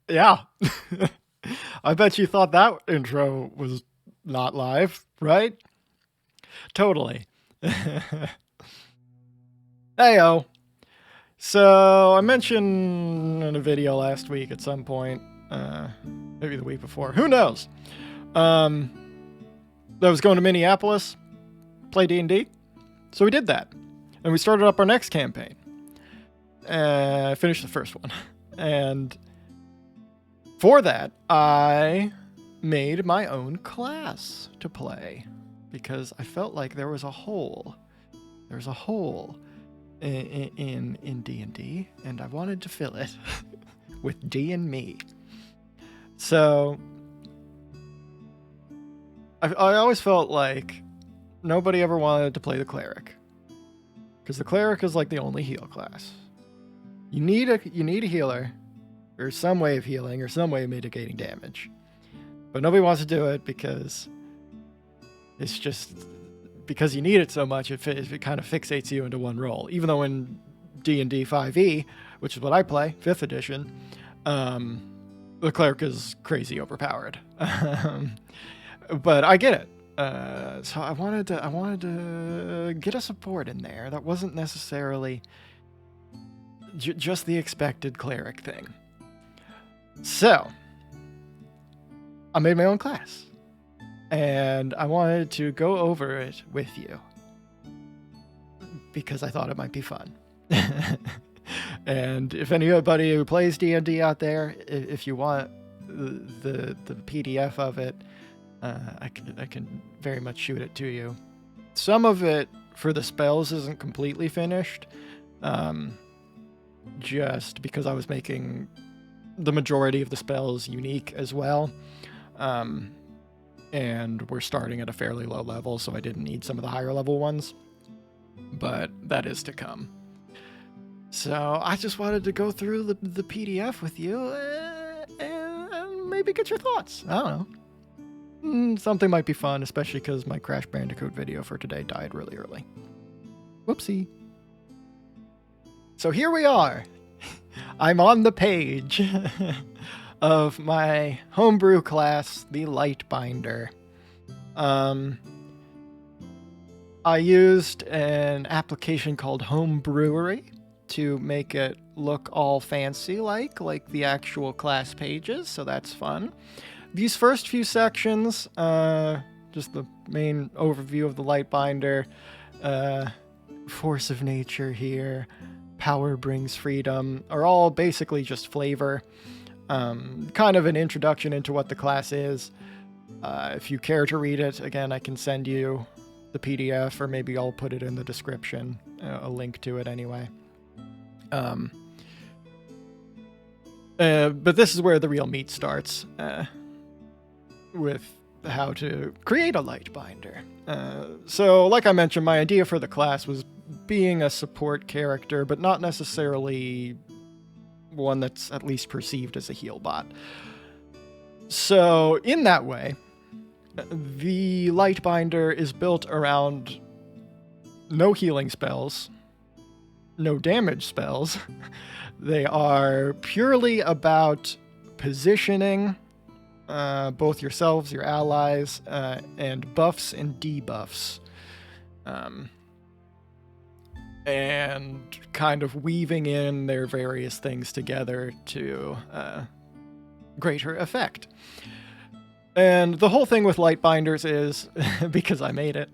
Yeah. I bet you thought that intro was not live, right? Totally. Heyo. So I mentioned in a video last week at some point, maybe the week before, who knows? That I was going to Minneapolis, play D&D. So we did that, and we started up our next campaign. Finished the first one, and for that, I made my own class to play because I felt like there was a hole. There's a hole in D&D, and I wanted to fill it with D and me. So I always felt like nobody ever wanted to play the cleric, because the cleric is like the only heal class. You need a healer, or some way of healing, or some way of mitigating damage. But nobody wants to do it because it's just because you need it so much, it kind of fixates you into one role. Even though in D&D 5e, which is what I play, 5th edition, the cleric is crazy overpowered. But I get it. So I wanted to get a support in there that wasn't necessarily just the expected cleric thing. So I made my own class, and I wanted to go over it with you because I thought it might be fun. And if anybody who plays D&D out there, if you want the PDF of it, I can very much shoot it to you. Some of it for the spells isn't completely finished, just because I was making the majority of the spells unique as well. And we're starting at a fairly low level, so I didn't need some of the higher level ones. But that is to come. So I just wanted to go through the PDF with you and maybe get your thoughts. I don't know. Something might be fun, especially because my Crash Bandicoot video for today died really early. Whoopsie. So here we are. I'm on the page of my homebrew class, the Lightbinder. I used an application called Homebrewery to make it look all fancy like the actual class pages, so that's fun. These first few sections, just the main overview of the Lightbinder, force of nature here, power brings freedom, are all basically just flavor. Kind of an introduction into what the class is. If you care to read it, again, I can send you the PDF, or maybe I'll put it in the description, a link to it anyway. But this is where the real meat starts, with how to create a Lightbinder. So, like I mentioned, my idea for the class was being a support character, but not necessarily one that's at least perceived as a heal bot. So, in that way, the Lightbinder is built around no healing spells, no damage spells. They are purely about positioning both yourselves, your allies, and buffs and debuffs. And kind of weaving in their various things together to greater effect. And the whole thing with Lightbinders is, because I made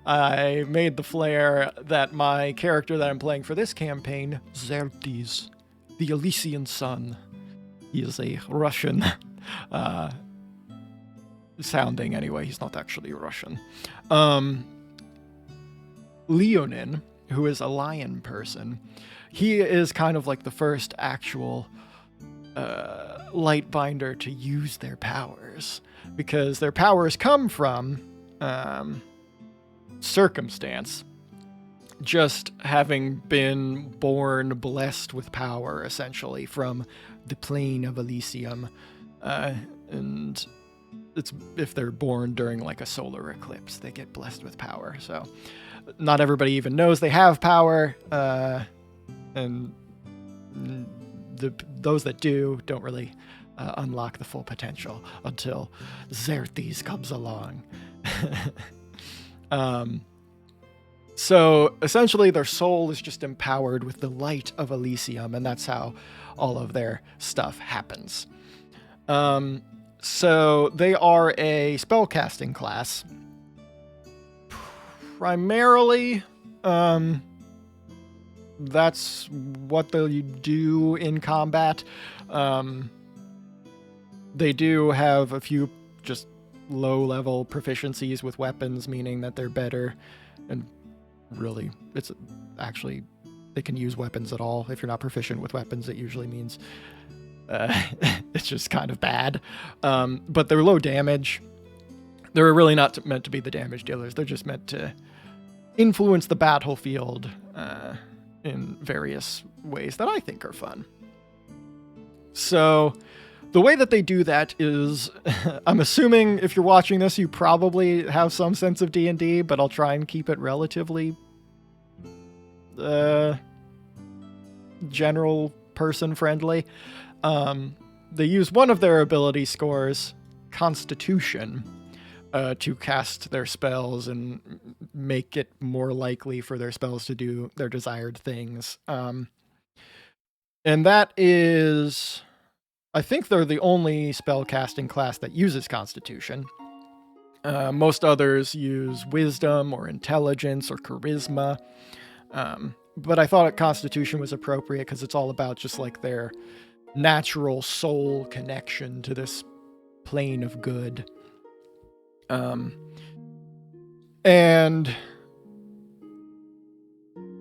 the flare that my character that I'm playing for this campaign, Xerxes, the Elysian Sun, he is a Russian sounding anyway, he's not actually Russian. Leonin, who is a lion person, he is kind of like the first actual Lightbinder to use their powers, because their powers come from circumstance. just having been born blessed with power, essentially, from the plane of Elysium. And it's if they're born during like a solar eclipse, they get blessed with power. So not everybody even knows they have power, and those that do don't really unlock the full potential until Xerxes comes along. So essentially their soul is just empowered with the light of Elysium, and that's how all of their stuff happens. So they are a spellcasting class. Primarily, that's what they do in combat. They do have a few just low-level proficiencies with weapons, meaning that they're better, and really, it's actually, they can use weapons at all. If you're not proficient with weapons, it usually means it's just kind of bad. But they're low damage. They're really not meant to be the damage dealers. They're just meant to influence the battlefield in various ways that I think are fun. So the way that they do that is, I'm assuming if you're watching this, you probably have some sense of D&D, but I'll try and keep it relatively general person friendly. They use one of their ability scores, Constitution, to cast their spells and make it more likely for their spells to do their desired things. And that is, I think they're the only spellcasting class that uses Constitution. Most others use Wisdom or Intelligence or Charisma. But I thought Constitution was appropriate because it's all about just like their natural soul connection to this plane of good. And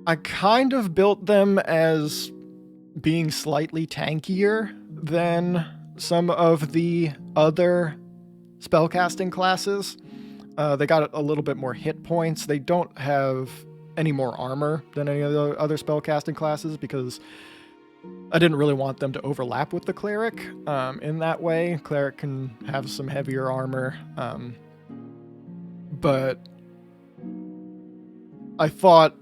I kind of built them as being slightly tankier than some of the other spellcasting classes. They got a little bit more hit points. They don't have any more armor than any of the other spellcasting classes because I didn't really want them to overlap with the cleric in that way. Cleric can have some heavier armor, but I thought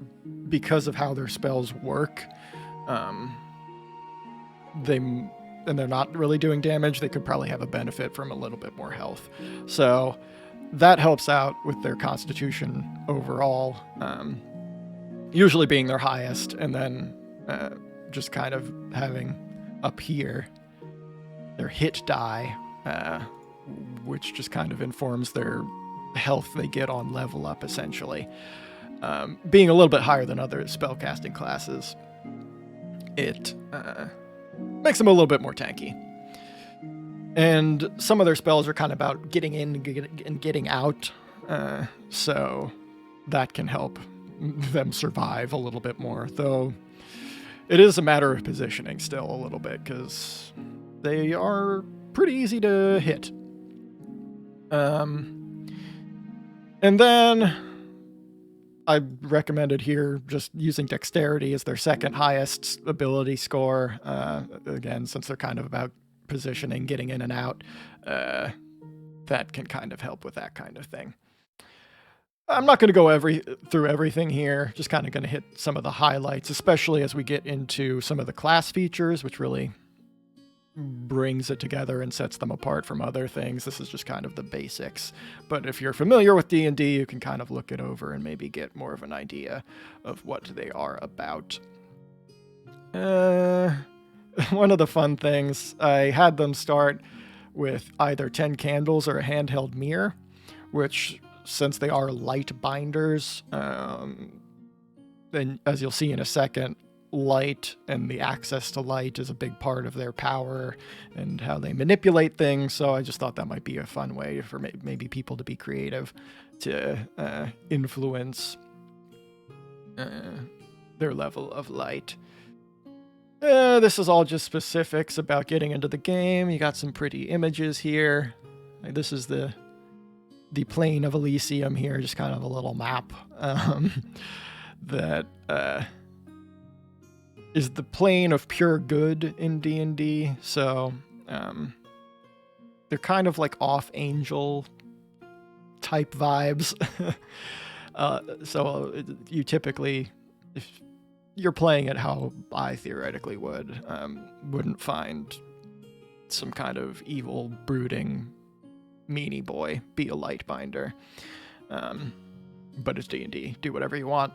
because of how their spells work, they're not really doing damage, they could probably have a benefit from a little bit more health. So that helps out with their Constitution overall, usually being their highest, and then just kind of having up here their hit die, which just kind of informs their health they get on level up, essentially. Being a little bit higher than other spellcasting classes, it makes them a little bit more tanky. And some of their spells are kind of about getting in and getting out, so that can help them survive a little bit more, though it is a matter of positioning still a little bit, because they are pretty easy to hit. And then I recommended here just using dexterity as their second highest ability score. Again, since they're kind of about positioning, getting in and out, that can kind of help with that kind of thing. I'm not going to go through everything here, just kind of going to hit some of the highlights, especially as we get into some of the class features, which really brings it together and sets them apart from other things. This is just kind of the basics. But if you're familiar with D&D, you can kind of look it over and maybe get more of an idea of what they are about. One of the fun things, I had them start with either 10 candles or a handheld mirror, which, since they are Lightbinders, then as you'll see in a second, light and the access to light is a big part of their power and how they manipulate things. So I just thought that might be a fun way for maybe people to be creative, to influence their level of light. This is all just specifics about getting into the game. You got some pretty images here. This is the plane of Elysium here, just kind of a little map. that is the plane of pure good in D&D. So they're kind of like off angel type vibes. So you typically, if you're playing it how I theoretically would, wouldn't find some kind of evil, brooding, meanie boy be a Lightbinder. But it's D&D. Do whatever you want.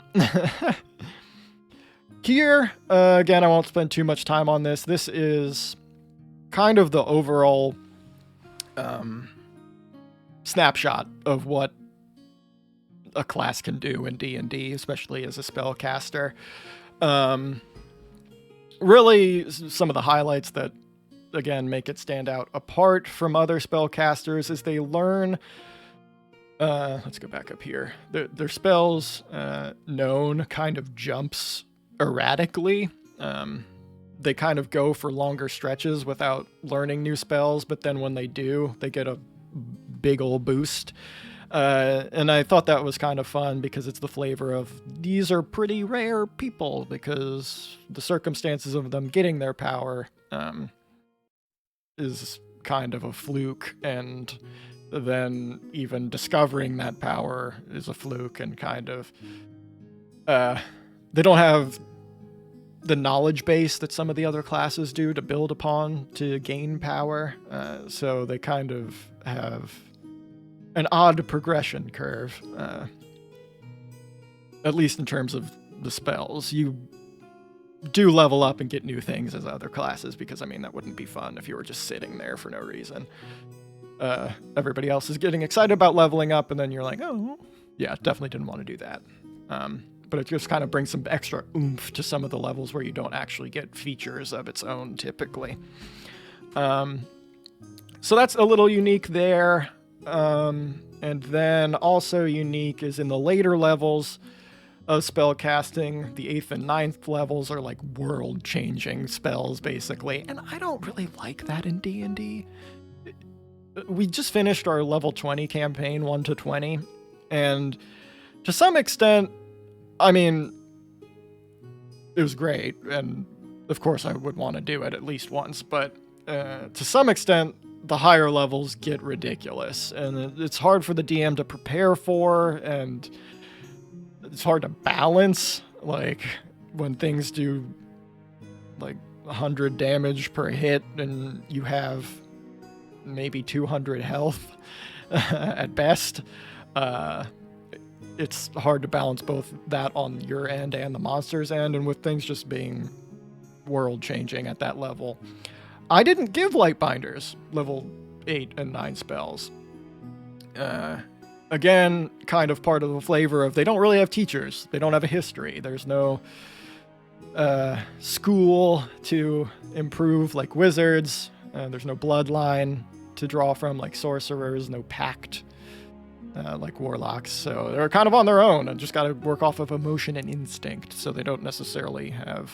Here, again, I won't spend too much time on this. This is kind of the overall snapshot of what a class can do in D&D, especially as a spellcaster. Really, some of the highlights that, again, make it stand out apart from other spellcasters is they learn... let's go back up here. Their spells known kind of jumps erratically. They kind of go for longer stretches without learning new spells, but then when they do, they get a big ol' boost. And I thought that was kind of fun because it's the flavor of these are pretty rare people because the circumstances of them getting their power is kind of a fluke, and then even discovering that power is a fluke, and kind of they don't have the knowledge base that some of the other classes do to build upon to gain power, so they kind of have an odd progression curve, at least in terms of the spells. You do level up and get new things as other classes, because I mean that wouldn't be fun if you were just sitting there for no reason. Everybody else is getting excited about leveling up, and then you're like, oh, yeah, definitely didn't want to do that. But it just kind of brings some extra oomph to some of the levels where you don't actually get features of its own typically. So that's a little unique there. And then also unique is in the later levels of spell casting. The 8th and 9th levels are like world-changing spells, basically. And I don't really like that in D&D. We just finished our level 20 campaign, 1 to 20, and to some extent, I mean, it was great, and of course I would want to do it at least once, but to some extent, the higher levels get ridiculous, and it's hard for the DM to prepare for, and it's hard to balance, like, when things do, like, 100 damage per hit, and you have maybe 200 health at best. It's hard to balance both that on your end and the monster's end, and with things just being world-changing at that level. I didn't give Lightbinders level 8 and 9 spells. Again, kind of part of the flavor of they don't really have teachers. They don't have a history. There's no school to improve like wizards. There's no bloodline to draw from like sorcerers. No pact like warlocks. So they're kind of on their own and just got to work off of emotion and instinct. So they don't necessarily have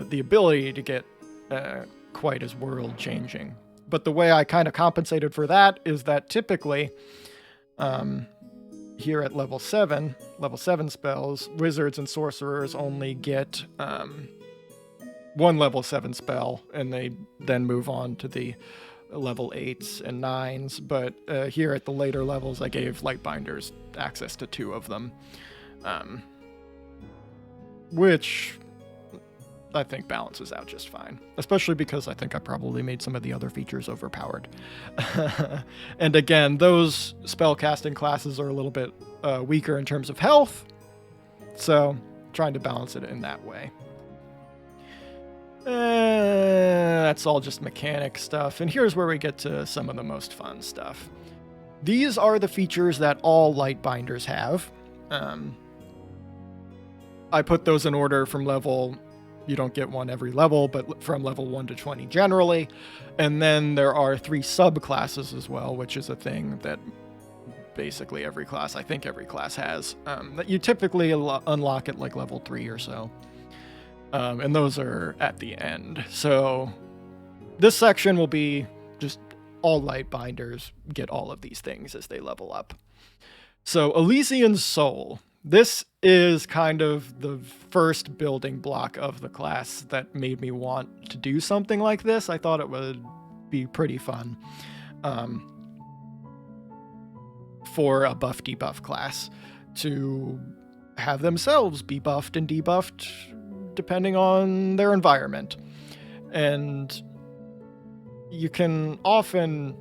the ability to get quite as world-changing. But the way I kind of compensated for that is that typically here at level 7 spells, wizards and sorcerers only get one level 7 spell, and they then move on to the level 8s and 9s. But here at the later levels, I gave Lightbinders access to 2 of them, which I think balances out just fine, especially because I think I probably made some of the other features overpowered. And again, those spellcasting classes are a little bit weaker in terms of health, so trying to balance it in that way. That's all just mechanic stuff, and here's where we get to some of the most fun stuff. These are the features that all Lightbinders have. I put those in order from level... You don't get one every level, but from level 1 to 20 generally. And then there are 3 subclasses as well, which is a thing that basically every class has, that you typically unlock at like level 3 or so. And those are at the end. So this section will be just all Lightbinders get all of these things as they level up. So Elysian Soul. This is kind of the first building block of the class that made me want to do something like this. I thought it would be pretty fun for a buff debuff class to have themselves be buffed and debuffed depending on their environment. And you can often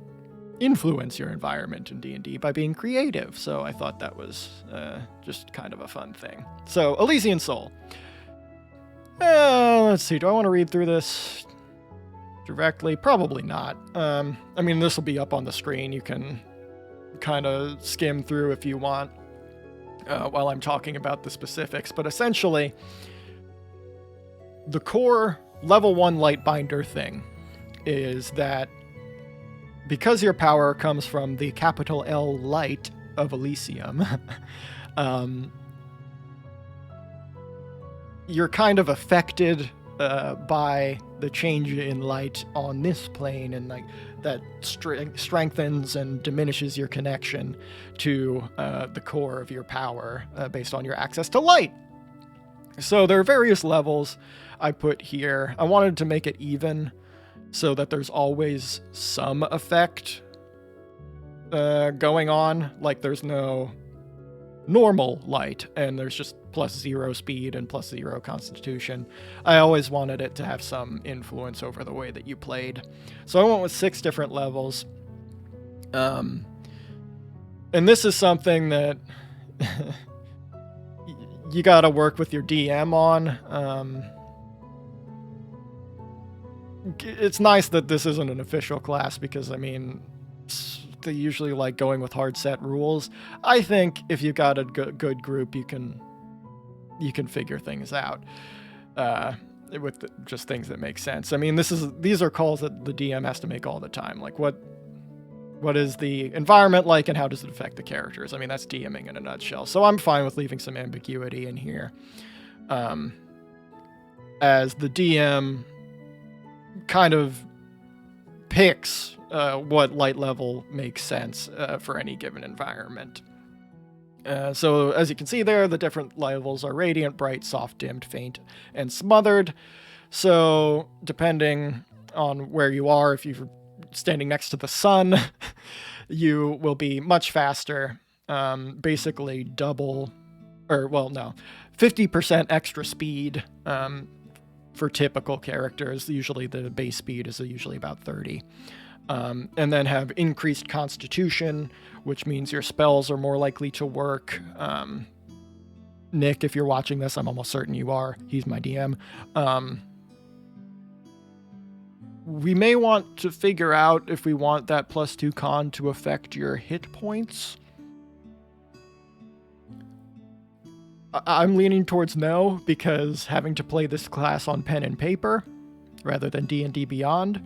influence your environment in D&D by being creative, so I thought that was just kind of a fun thing. So, Elysian Soul. Let's see, do I want to read through this directly? Probably not. I mean, this will be up on the screen. You can kind of skim through if you want while I'm talking about the specifics, but essentially, the core level 1 Lightbinder thing is that because your power comes from the capital L light of Elysium, you're kind of affected by the change in light on this plane, and like that strengthens and diminishes your connection to the core of your power based on your access to light. So there are various levels I put here. I wanted to make it even, so that there's always some effect going on. Like there's no normal light, and there's just +0 speed and +0 constitution. I always wanted it to have some influence over the way that you played. So I went with 6 different levels. And this is something that you gotta work with your DM on. It's nice that this isn't an official class, because, I mean, they usually like going with hard set rules. I think if you've got a good group, you can figure things out with just things that make sense. I mean, these are calls that the DM has to make all the time. Like, what is the environment like, and how does it affect the characters? I mean, that's DMing in a nutshell. So I'm fine with leaving some ambiguity in here. As the DM kind of picks what light level makes sense for any given environment. So as you can see there, the different levels are radiant, bright, soft, dimmed, faint, and smothered. So depending on where you are, if you're standing next to the sun, you will be much faster, basically double, 50% extra speed for typical characters. Usually the base speed is usually about 30. And then have increased constitution, which means your spells are more likely to work. Nick, if you're watching this, I'm almost certain you are. He's my DM. We may want to figure out if we want that +2 con to affect your hit points. I'm leaning towards no, because having to play this class on pen and paper rather than D&D Beyond,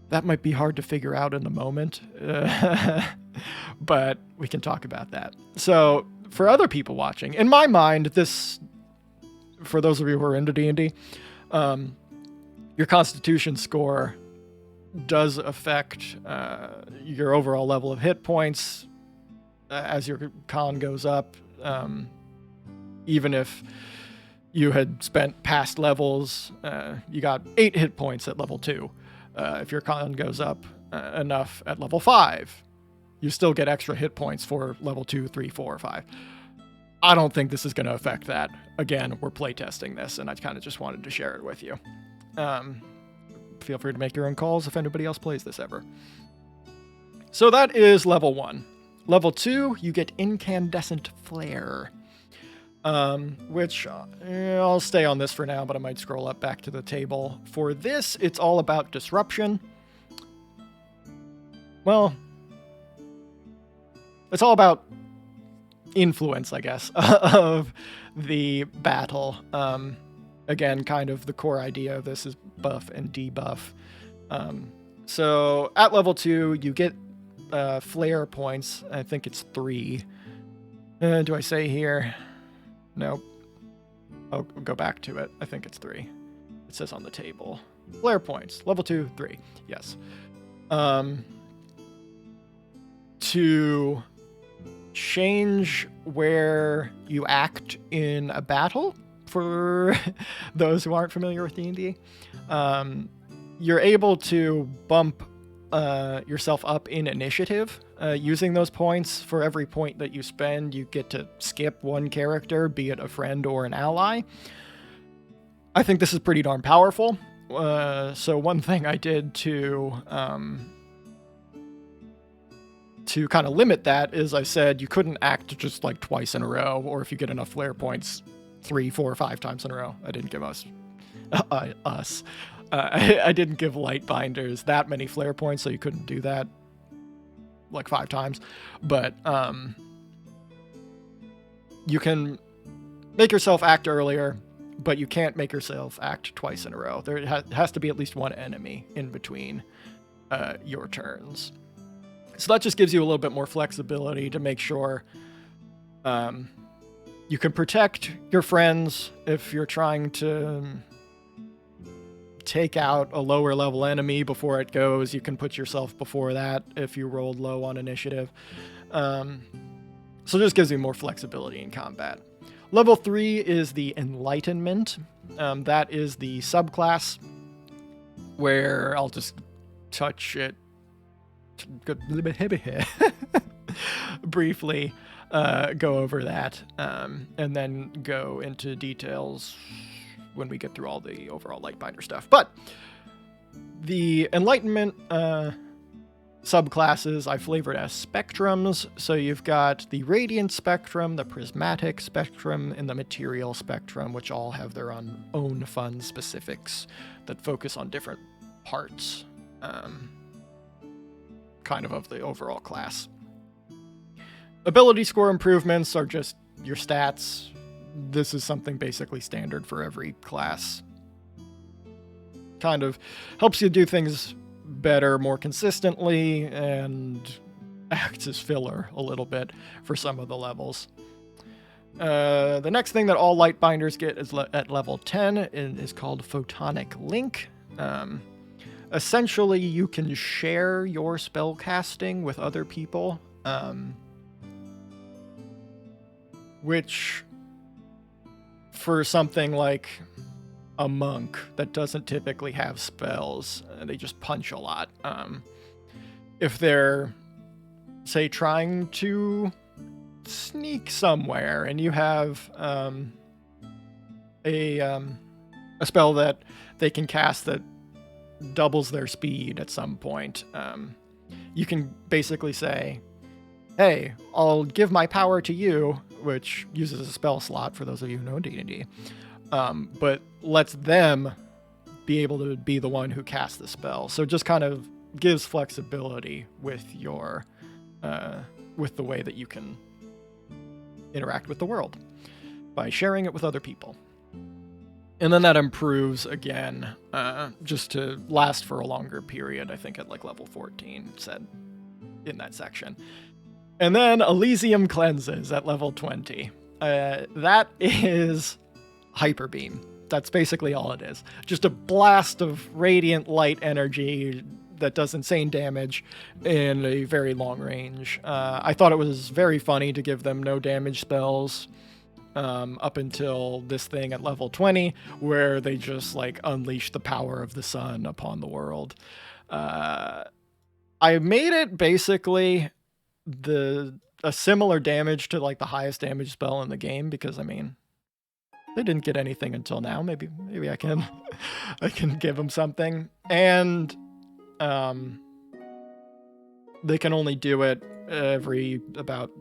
that might be hard to figure out in the moment. But we can talk about that. So for other people watching, in my mind, this, for those of you who are into D&D, your constitution score does affect your overall level of hit points as your con goes up. Even if you had spent past levels, you got 8 hit points at level 2. If your con goes up enough at level 5, you still get extra hit points for level 2, 3, 4, 5. I don't think this is going to affect that. Again, we're playtesting this, and I kind of just wanted to share it with you. Feel free to make your own calls if anybody else plays this ever. So that is level 1. Level 2, you get Incandescent Flare. Which I'll stay on this for now, but I might scroll up back to the table. For this, it's all about disruption. Well, it's all about influence, I guess, of the battle. Again, kind of the core idea of this is buff and debuff. So at level 2, you get flare points. I think it's 3. Do I say here? Nope. I'll go back to it. I think it's 3. It says on the table. Flare points. Level 2, 3. Yes. To change where you act in a battle. For those who aren't familiar with D&D, you're able to bump yourself up in initiative using those points. For every point that you spend, you get to skip one character, be it a friend or an ally. I think this is pretty darn powerful. So one thing I did to kind of limit that is I said you couldn't act just like twice in a row, or if you get enough flare points, 3, 4, 5 times in a row. I didn't give us. I didn't give Lightbinders that many flare points, so you couldn't do that like 5 times. But you can make yourself act earlier, but you can't make yourself act twice in a row. There has to be at least one enemy in between your turns. So that just gives you a little bit more flexibility to make sure you can protect your friends if you're trying to take out a lower level enemy before it goes. You can put yourself before that if you rolled low on initiative. So it just gives you more flexibility in combat. Level 3 is the Enlightenment. That is the subclass where I'll just touch it briefly. Go over that, and then go into details when we get through all the overall Lightbinder stuff. But the Enlightenment subclasses I flavored as spectrums. So you've got the Radiant Spectrum, the Prismatic Spectrum, and the Material Spectrum, which all have their own fun specifics that focus on different parts, kind of the overall class. Ability score improvements are just your stats. This is something basically standard for every class. Kind of helps you do things better, more consistently, and acts as filler a little bit for some of the levels. The next thing that all Lightbinders get is at level 10 is called Photonic Link. Essentially, you can share your spell casting with other people, which for something like a monk that doesn't typically have spells, they just punch a lot. If they're, say, trying to sneak somewhere and you have a spell that they can cast that doubles their speed at some point, you can basically say, hey, I'll give my power to you, which uses a spell slot for those of you who know D&D, but lets them be able to be the one who casts the spell. So it just kind of gives flexibility with your with the way that you can interact with the world by sharing it with other people. And then that improves again, just to last for a longer period, I think at like level 14, said in that section. And then Elysium cleanses at level 20. That is Hyper Beam. That's basically all it is. Just a blast of radiant light energy that does insane damage in a very long range. I thought it was very funny to give them no damage spells up until this thing at level 20, where they just like unleash the power of the sun upon the world. I made it basically a similar damage to like the highest damage spell in the game, because I mean, they didn't get anything until now. Maybe I can I can give them something. And they can only do it every about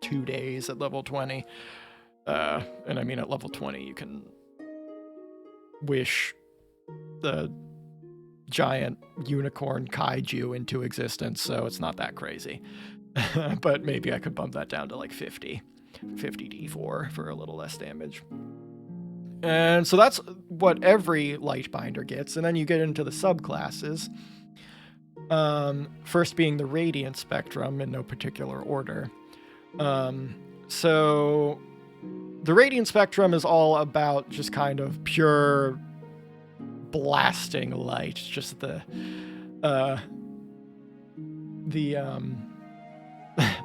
2 days at level 20. And I mean, at level 20, you can wish the giant unicorn kaiju into existence, so it's not that crazy. But maybe I could bump that down to like 50 D4 for a little less damage. And so that's what every Lightbinder gets. And then you get into the subclasses. First being the Radiant Spectrum in no particular order. So the Radiant Spectrum is all about just kind of pure blasting light. Just the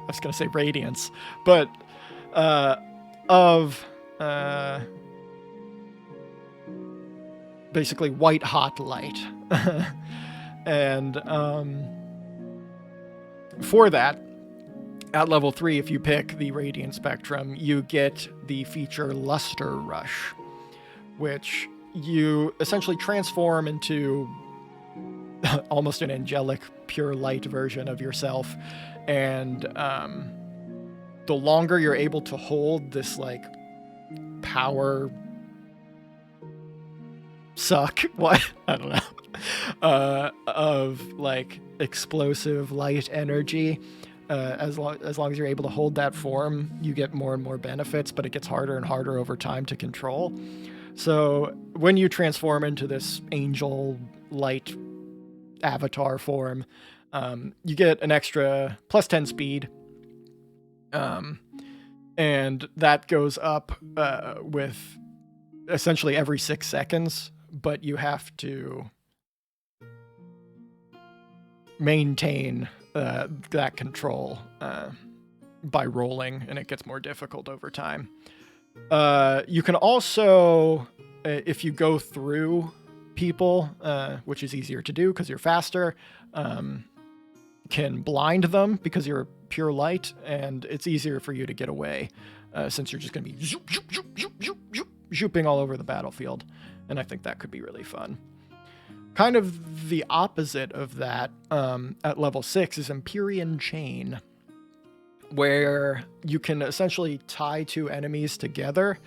was going to say radiance, but of basically white hot light. And for that, at level 3, if you pick the Radiant Spectrum, you get the feature Luster Rush, which you essentially transform into almost an angelic, pure light version of yourself. And the longer you're able to hold this, like, power suck, what? I don't know. Of, like, explosive light energy, as long as you're able to hold that form, you get more and more benefits, but it gets harder and harder over time to control. So when you transform into this angel light avatar form, you get an extra plus 10 speed, and that goes up with essentially every 6 seconds, but you have to maintain that control by rolling, and it gets more difficult over time. You can also, if you go through people, which is easier to do because you're faster, can blind them because you're pure light, and it's easier for you to get away since you're just going to be zoop, zoop, zoop, zoop, zoop, zoop, zooping all over the battlefield, and I think that could be really fun. Kind of the opposite of that at level 6 is Empyrean Chain, where you can essentially tie 2 enemies together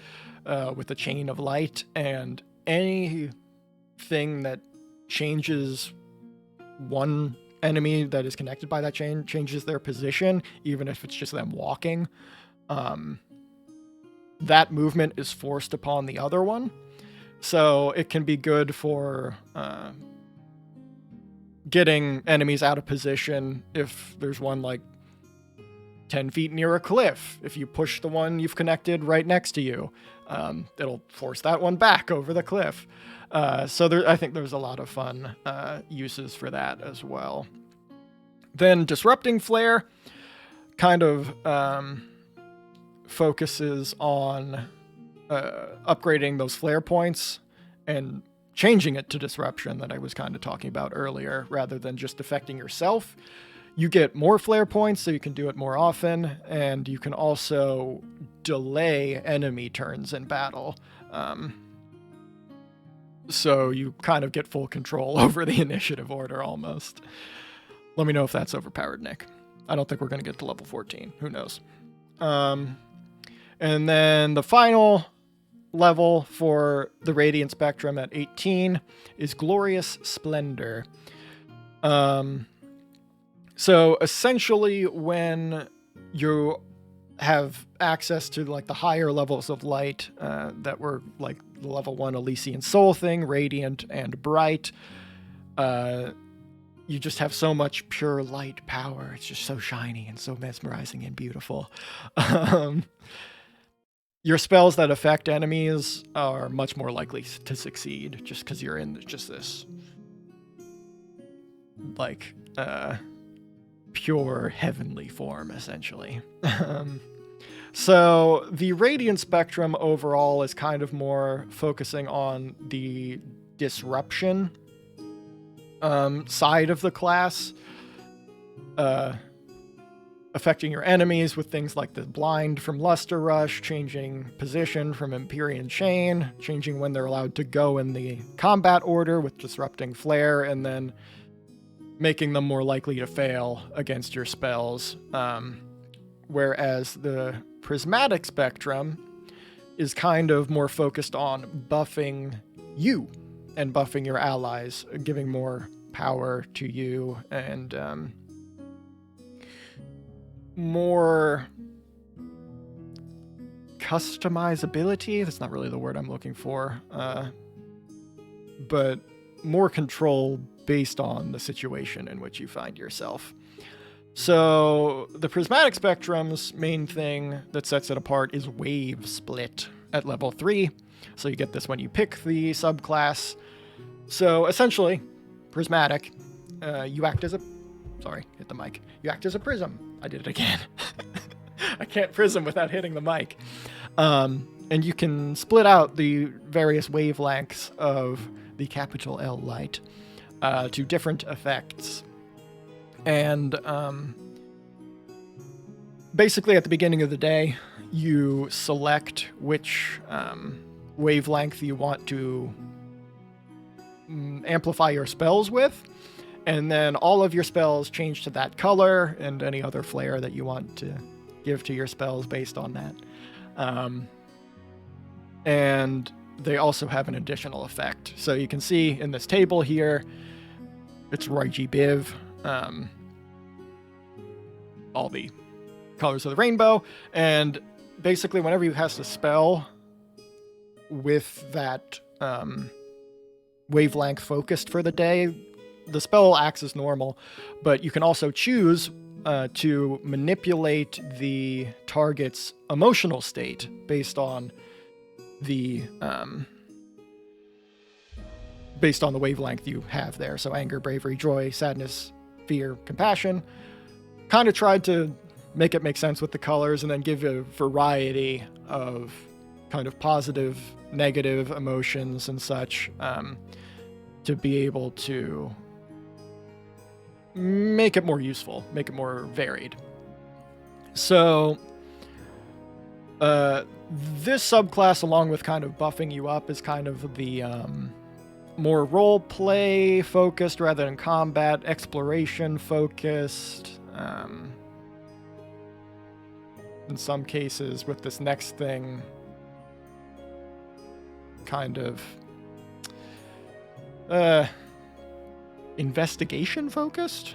with a chain of light, and anything that changes one enemy that is connected by that chain changes their position, even if it's just them walking. That movement is forced upon the other one. So it can be good for getting enemies out of position if there's one like 10 feet near a cliff. If you push the one you've connected right next to you, it'll force that one back over the cliff. So I think there's a lot of fun uses for that as well. Then Disrupting Flare kind of focuses on upgrading those flare points and changing it to disruption that I was kind of talking about earlier, rather than just affecting yourself. You get more flare points, so you can do it more often, and you can also delay enemy turns in battle. So you kind of get full control over the initiative order almost. Let me know if that's overpowered, Nick. I don't think we're going to get to level 14. Who knows? And then the final level for the Radiant Spectrum at 18 is Glorious Splendor. So essentially, when you have access to like the higher levels of light that were like the level 1 Elysian Soul thing, Radiant and Bright, you just have so much pure light power. It's just so shiny and so mesmerizing and beautiful. Your spells that affect enemies are much more likely to succeed just because you're in just this like pure heavenly form, essentially. So the Radiant Spectrum overall is kind of more focusing on the disruption side of the class, affecting your enemies with things like the blind from Luster Rush, changing position from Empyrean Chain, changing when they're allowed to go in the combat order with Disrupting Flare, and then making them more likely to fail against your spells. Whereas the Prismatic Spectrum is kind of more focused on buffing you and buffing your allies, giving more power to you and more customizability. That's not really the word I'm looking for, but more control based on the situation in which you find yourself. So the Prismatic Spectrum's main thing that sets it apart is Wave Split at level 3. So you get this when you pick the subclass. So essentially, Prismatic, you act as a... Sorry, hit the mic. You act as a prism. I did it again. I can't prism without hitting the mic. And you can split out the various wavelengths of the capital L light to different effects. And basically at the beginning of the day, you select which wavelength you want to amplify your spells with, and then all of your spells change to that color and any other flair that you want to give to your spells based on that. And they also have an additional effect. So you can see in this table here, it's Roigi Biv, all the colors of the rainbow, and basically whenever you cast a spell with that wavelength focused for the day, the spell acts as normal, but you can also choose to manipulate the target's emotional state based on the wavelength you have there. So anger, bravery, joy, sadness, fear, compassion. Kind of tried to make it make sense with the colors and then give a variety of kind of positive, negative emotions and such to be able to make it more useful, make it more varied. So this subclass, along with kind of buffing you up, is kind of the more role play focused rather than combat, exploration focused. In some cases, with this next thing, kind of investigation focused.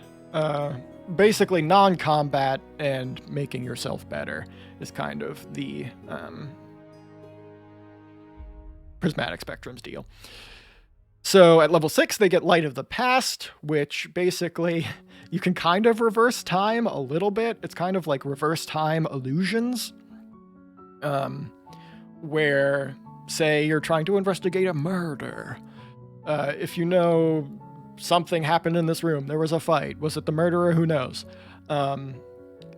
Basically non-combat and making yourself better is kind of the Prismatic Spectrum's deal. So at level 6, they get Light of the Past, which basically you can kind of reverse time a little bit. It's kind of like reverse time illusions, where, say, you're trying to investigate a murder. If you know something happened in this room, there was a fight. Was it the murderer? Who knows?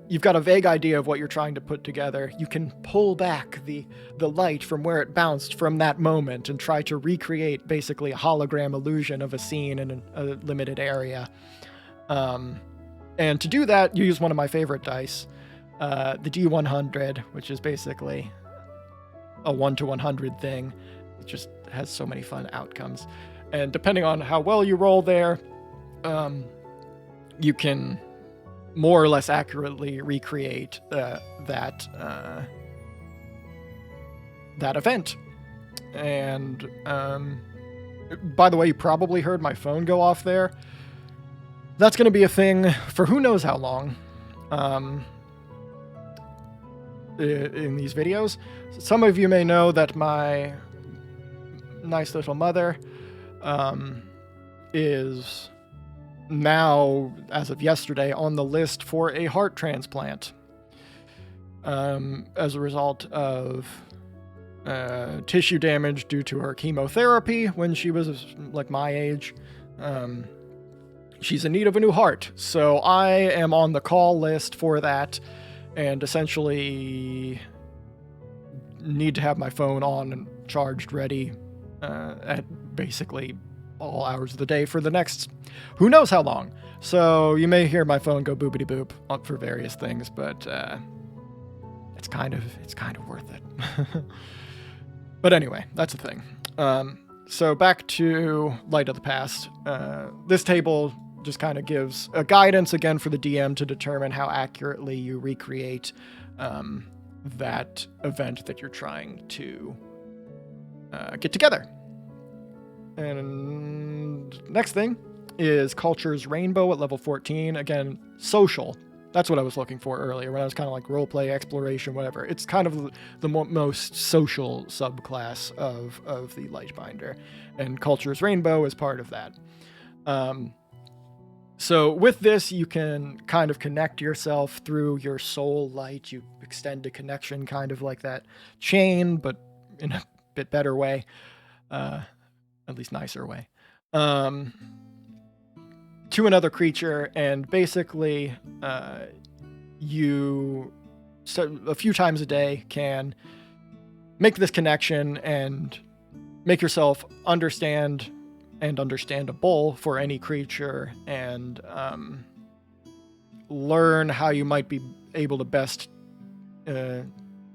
You've got a vague idea of what you're trying to put together. You can pull back the light from where it bounced from that moment and try to recreate basically a hologram illusion of a scene in a limited area. And to do that, you use one of my favorite dice, the D100, which is basically a 1 to 100 thing. It just has so many fun outcomes. And depending on how well you roll there, you can more or less accurately recreate that event. And by the way, you probably heard my phone go off there. That's going to be a thing for who knows how long in these videos. Some of you may know that my nice little mother is now, as of yesterday, on the list for a heart transplant as a result of tissue damage due to her chemotherapy when she was like my age. She's in need of a new heart, so I am on the call list for that, and essentially need to have my phone on and charged ready at basically all hours of the day for the next who knows how long. So you may hear my phone go boopity boop for various things, but it's kind of worth it. But anyway, that's the thing. So back to Light of the Past. This table just kind of gives a guidance again for the DM to determine how accurately you recreate that event that you're trying to get together. And next thing is Culture's Rainbow at level 14. Again, social. That's what I was looking for earlier when I was kind of like roleplay, exploration, whatever. It's kind of the most social subclass of the Lightbinder, and Culture's Rainbow is part of that. So with this, you can kind of connect yourself through your soul light. You extend a connection kind of like that chain, but in a bit better way, at least nicer way, to another creature. And basically, you a few times a day can make this connection and make yourself understand and understandable for any creature, and learn how you might be able to best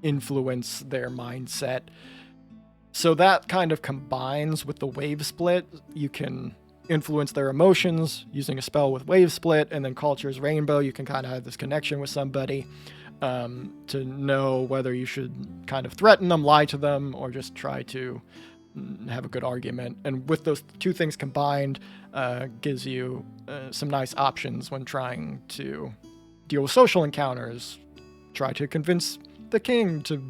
influence their mindset. So that kind of combines with the wave split. You can influence their emotions using a spell with wave split, and then Culture's Rainbow, you can kind of have this connection with somebody to know whether you should kind of threaten them, lie to them, or just try to have a good argument. And with those two things combined, gives you some nice options when trying to deal with social encounters. Try to convince the king to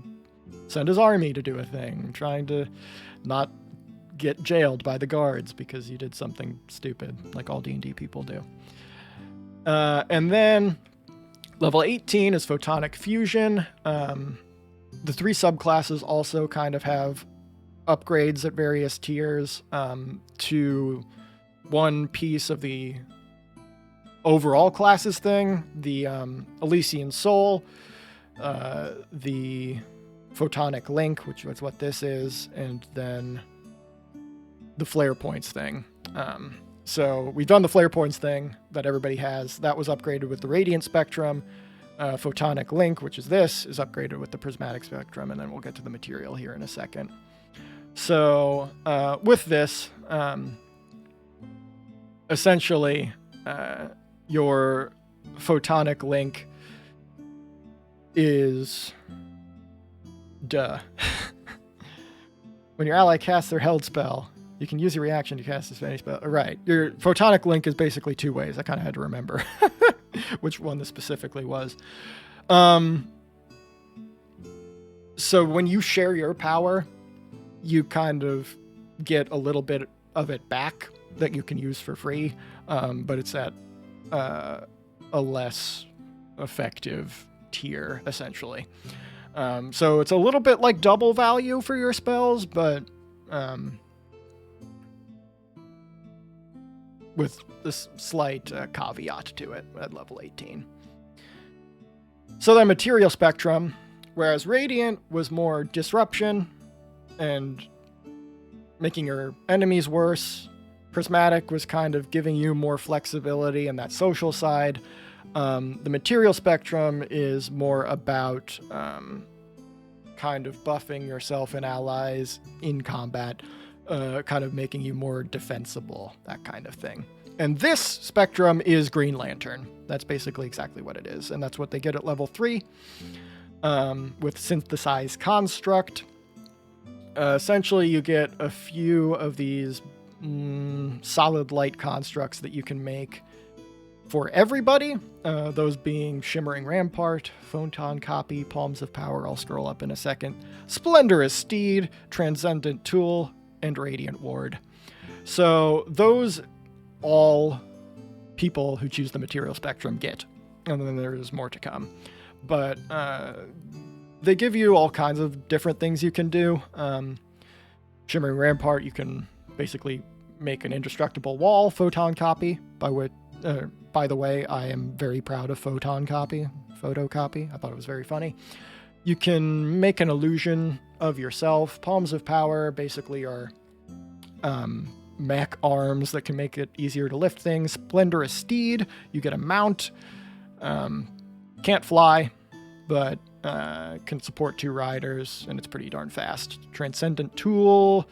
send his army to do a thing, trying to not get jailed by the guards because you did something stupid, like all D&D people do. And then level 18 is Photonic Fusion. The 3 subclasses also kind of have upgrades at various tiers to one piece of the overall classes thing, the Elysian Soul, the Photonic Link, which is what this is, and then the Flare Points thing. So we've done the Flare Points thing that everybody has. That was upgraded with the Radiant Spectrum. Photonic Link, which is this, is upgraded with the Prismatic Spectrum, and then we'll get to the material here in a second. So with this, essentially, your Photonic Link is when your ally casts their held spell, you can use your reaction to cast this any spell. Right. Your Photonic Link is basically 2 ways. I kind of had to remember which one this specifically was. So when you share your power, you kind of get a little bit of it back that you can use for free, but it's at a less effective tier, essentially. So it's a little bit like double value for your spells, but with this slight caveat to it at level 18. So then Material Spectrum, whereas Radiant was more disruption and making your enemies worse, Prismatic was kind of giving you more flexibility and that social side. The Material Spectrum is more about kind of buffing yourself and allies in combat, kind of making you more defensible, that kind of thing. And this spectrum is Green Lantern. That's basically exactly what it is, and that's what they get at level 3 with Synthesized Construct. Essentially, you get a few of these solid light constructs that you can make for everybody, those being Shimmering Rampart, Photon Copy, Palms of Power, I'll scroll up in a second, Splendorous Steed, Transcendent Tool, and Radiant Ward. So those all people who choose the Material Spectrum get, and then there's more to come. But they give you all kinds of different things you can do. Shimmering Rampart, you can basically make an indestructible wall, Photon Copy, by the way, I am very proud of Photocopy. I thought it was very funny. You can make an illusion of yourself. Palms of Power basically are mech arms that can make it easier to lift things. Splendorous Steed, you get a mount. Can't fly, but can support 2 riders, and it's pretty darn fast. Transcendent Tool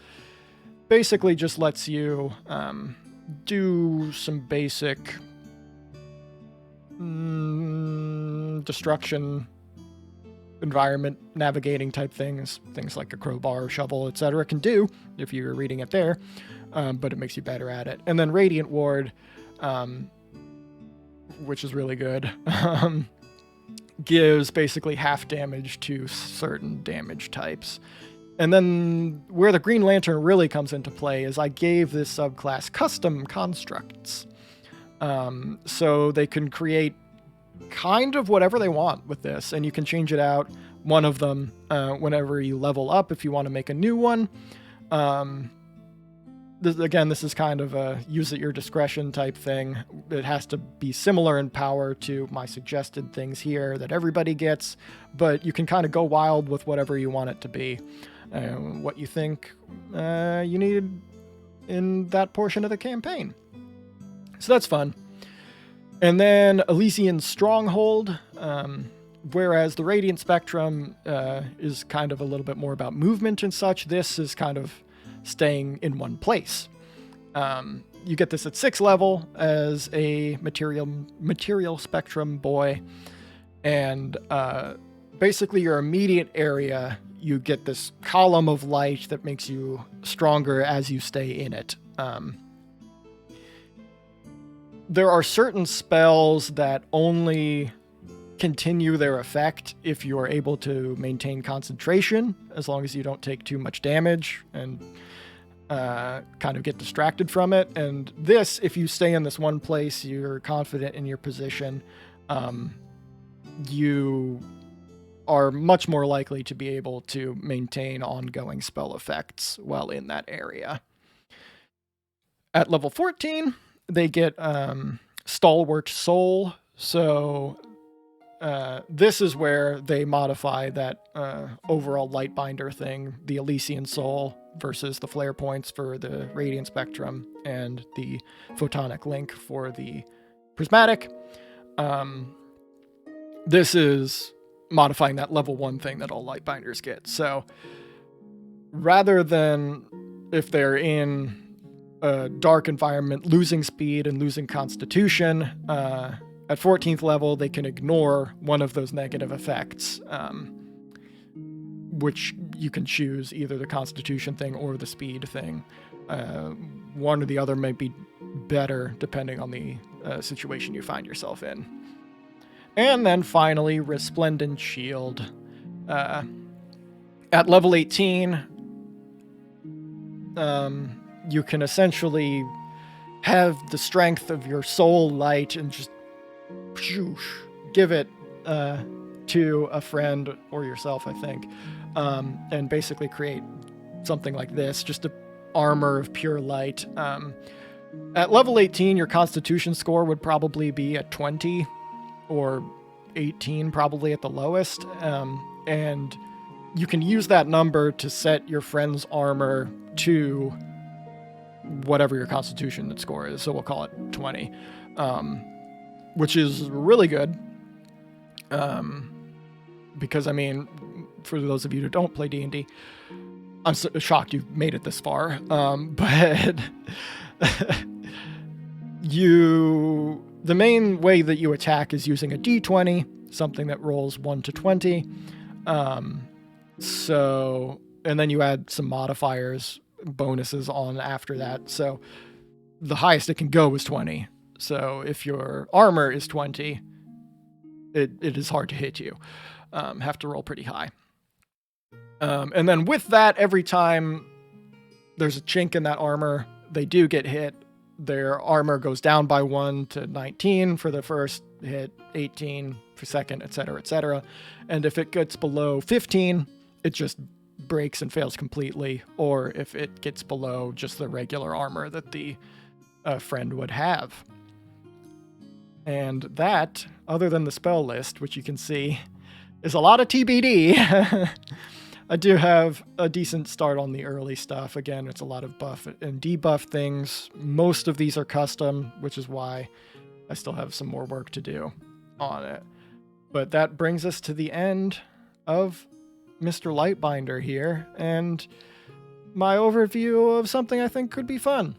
basically just lets you do some basic destruction, environment navigating type things like a crowbar, shovel, etc. can do if you're reading it there, but it makes you better at it. And then Radiant Ward, which is really good, gives basically half damage to certain damage types. And then where the Green Lantern really comes into play is I gave this subclass custom constructs. So they can create kind of whatever they want with this, and you can change it out, one of them, whenever you level up if you want to make a new one. this is kind of a use at your discretion type thing. It has to be similar in power to my suggested things here that everybody gets, but you can kind of go wild with whatever you want it to be, what you think you need in that portion of the campaign. So that's fun. And then Elysian Stronghold, whereas the Radiant Spectrum is kind of a little bit more about movement and such, this is kind of staying in one place. You get this at 6th level as a material spectrum boy, and basically your immediate area, you get this column of light that makes you stronger as you stay in it. There are certain spells that only continue their effect if you are able to maintain concentration, as long as you don't take too much damage and kind of get distracted from it. And this, if you stay in this one place, you're confident in your position, you are much more likely to be able to maintain ongoing spell effects while in that area. At level 14, they get Stalwart Soul. So this is where they modify that overall Lightbinder thing, the Elysian Soul versus the flare points for the Radiant Spectrum and the Photonic Link for the Prismatic. This is modifying that level 1 thing that all Lightbinders get. So rather than, if they're in a dark environment, losing speed and losing constitution, at 14th level, they can ignore one of those negative effects, which you can choose either the constitution thing or the speed thing. One or the other may be better depending on the situation you find yourself in. And then finally, Resplendent Shield. At level 18, you can essentially have the strength of your soul light and just give it to a friend or yourself, I think, and basically create something like this, just an armor of pure light. At level 18, your constitution score would probably be at 20 or 18, probably at the lowest, and you can use that number to set your friend's armor to whatever your constitution score is, so we'll call it 20, which is really good, because, I mean, for those of you who don't play D&D, I'm shocked you've made it this far, but the main way that you attack is using a d20, something that rolls 1 to 20, so, and then you add some modifiers, bonuses on after that, so the highest it can go is 20. So if your armor is 20, it is hard to hit you. Have to roll pretty high. And then with that, every time there's a chink in that armor, they do get hit. Their armor goes down by 1 to 19 for the first hit, 18 for second, etc., etc. And if it gets below 15, it just breaks and fails completely. Or if it gets below just the regular armor that the friend would have. And that, other than the spell list, which you can see, is a lot of TBD. I do have a decent start on the early stuff. Again, it's a lot of buff and debuff things. Most of these are custom, which is why I still have some more work to do on it. But that brings us to the end of Mr. Lightbinder here, and my overview of something I think could be fun.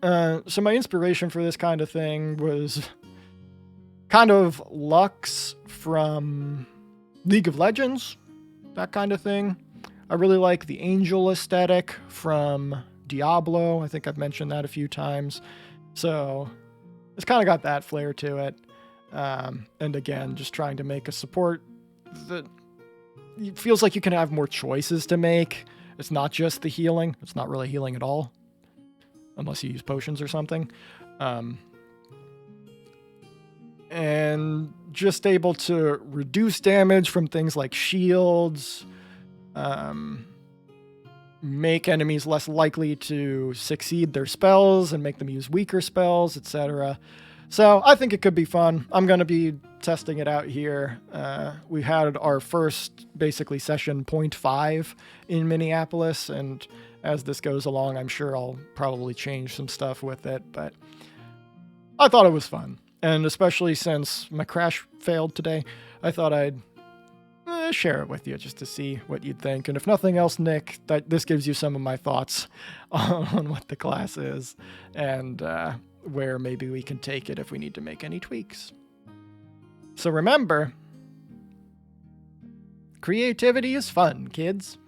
So my inspiration for this kind of thing was kind of Lux from League of Legends, that kind of thing. I really like the angel aesthetic from Diablo. I think I've mentioned that a few times. So it's kind of got that flair to it. And again, just trying to make a support that it feels like you can have more choices to make. It's not just the healing. It's not really healing at all, unless you use potions or something. And just able to reduce damage from things like shields, make enemies less likely to succeed their spells and make them use weaker spells, etc. So I think it could be fun. I'm going to be testing it out here. We had our first, basically, session 0.5 in Minneapolis, and as this goes along, I'm sure I'll probably change some stuff with it, but I thought it was fun. And especially since my crash failed today, I thought I'd share it with you just to see what you'd think. And if nothing else, Nick, this gives you some of my thoughts on what the class is and where maybe we can take it if we need to make any tweaks. So remember, creativity is fun, kids.